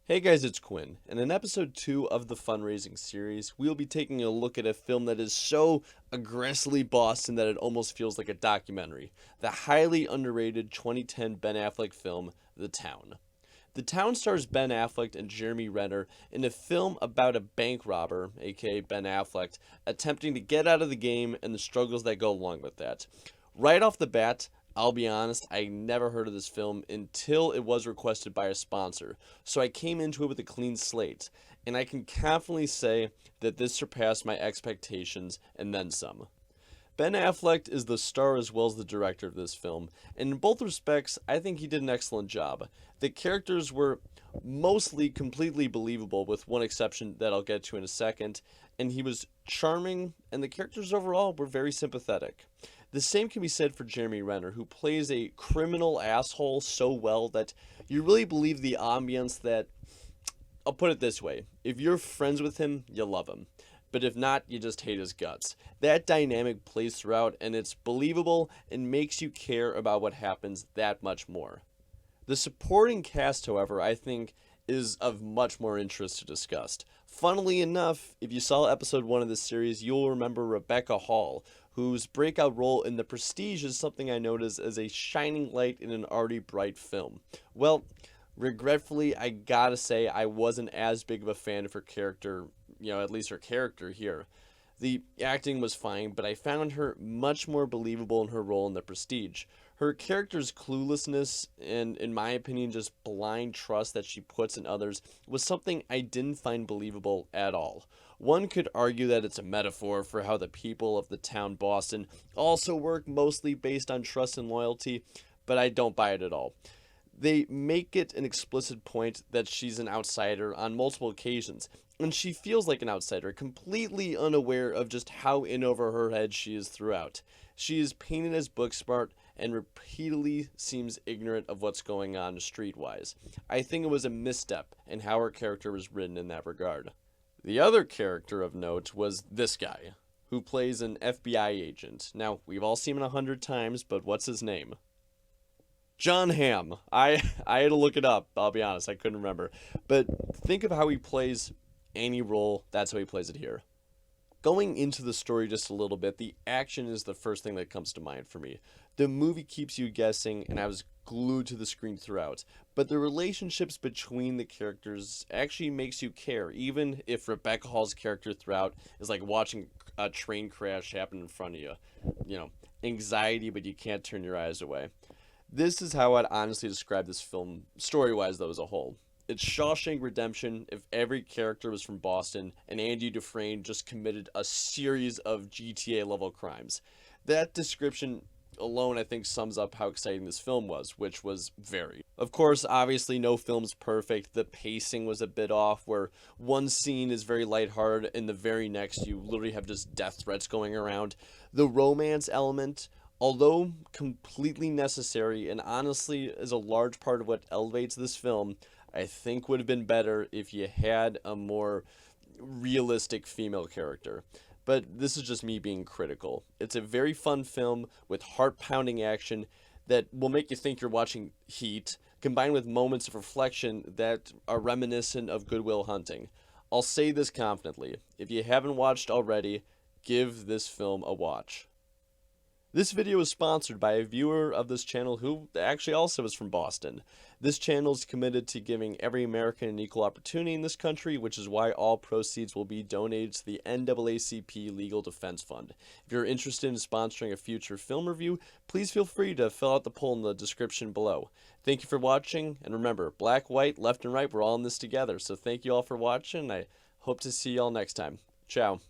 Hey guys, it's Quinn, and in episode 2 of the fundraising series, we'll be taking a look at a film that is so aggressively Boston that it almost feels like a documentary. The highly underrated 2010 Ben Affleck film, The Town. The Town stars Ben Affleck and Jeremy Renner in a film about a bank robber, aka Ben Affleck, attempting to get out of the game and the struggles that go along with that. Right off the bat, I'll be honest, I never heard of this film until it was requested by a sponsor, so I came into it with a clean slate, and I can confidently say that this surpassed my expectations and then some. Ben Affleck is the star as well as the director of this film, and in both respects, I think he did an excellent job. The characters were mostly completely believable, with one exception that I'll get to in a second, and he was charming, and the characters overall were very sympathetic. The same can be said for Jeremy Renner, who plays a criminal asshole so well that you really believe the ambience that, I'll put it this way, if you're friends with him, you love him. But if not, you just hate his guts. That dynamic plays throughout, and it's believable and makes you care about what happens that much more. The supporting cast, however, I think is of much more interest to discuss. Funnily enough, if you saw episode 1 of this series, you'll remember Rebecca Hall, whose breakout role in The Prestige is something I noticed as a shining light in an already bright film. Well, regretfully, I gotta say I wasn't as big of a fan of her character, at least her character here. The acting was fine, but I found her much more believable in her role in The Prestige. Her character's cluelessness and, in my opinion, just blind trust that she puts in others was something I didn't find believable at all. One could argue that it's a metaphor for how the people of the town Boston also work mostly based on trust and loyalty, but I don't buy it at all. They make it an explicit point that she's an outsider on multiple occasions, and she feels like an outsider, completely unaware of just how in over her head she is throughout. She is painted as book smart and repeatedly seems ignorant of what's going on streetwise. I think it was a misstep in how her character was written in that regard. The other character of note was this guy, who plays an FBI agent. Now, we've all seen him 100 times, but what's his name? John Hamm. I had to look it up. I'll be honest, I couldn't remember. But think of how he plays any role. That's how he plays it here. Going into the story just a little bit, the action is the first thing that comes to mind for me. The movie keeps you guessing, and I was glued to the screen throughout. But the relationships between the characters actually makes you care, even if Rebecca Hall's character throughout is like watching a train crash happen in front of you. You know, anxiety, but you can't turn your eyes away. This is how I'd honestly describe this film, story-wise though, as a whole. It's Shawshank Redemption if every character was from Boston and Andy Dufresne just committed a series of GTA level crimes. That description alone I think sums up how exciting this film was, which was very. Of course, obviously no film's perfect. The pacing was a bit off where one scene is very lighthearted and the very next you literally have just death threats going around. The romance element, although completely necessary and honestly is a large part of what elevates this film, I think would have been better if you had a more realistic female character. But this is just me being critical. It's a very fun film with heart pounding action that will make you think you're watching Heat, combined with moments of reflection that are reminiscent of Good Will Hunting. I'll say this confidently: if you haven't watched already, give this film a watch. This video is sponsored by a viewer of this channel who actually also is from Boston. This channel is committed to giving every American an equal opportunity in this country, which is why all proceeds will be donated to the NAACP Legal Defense Fund. If you're interested in sponsoring a future film review, please feel free to fill out the poll in the description below. Thank you for watching, and remember, black, white, left, and right, we're all in this together. So thank you all for watching, and I hope to see you all next time. Ciao.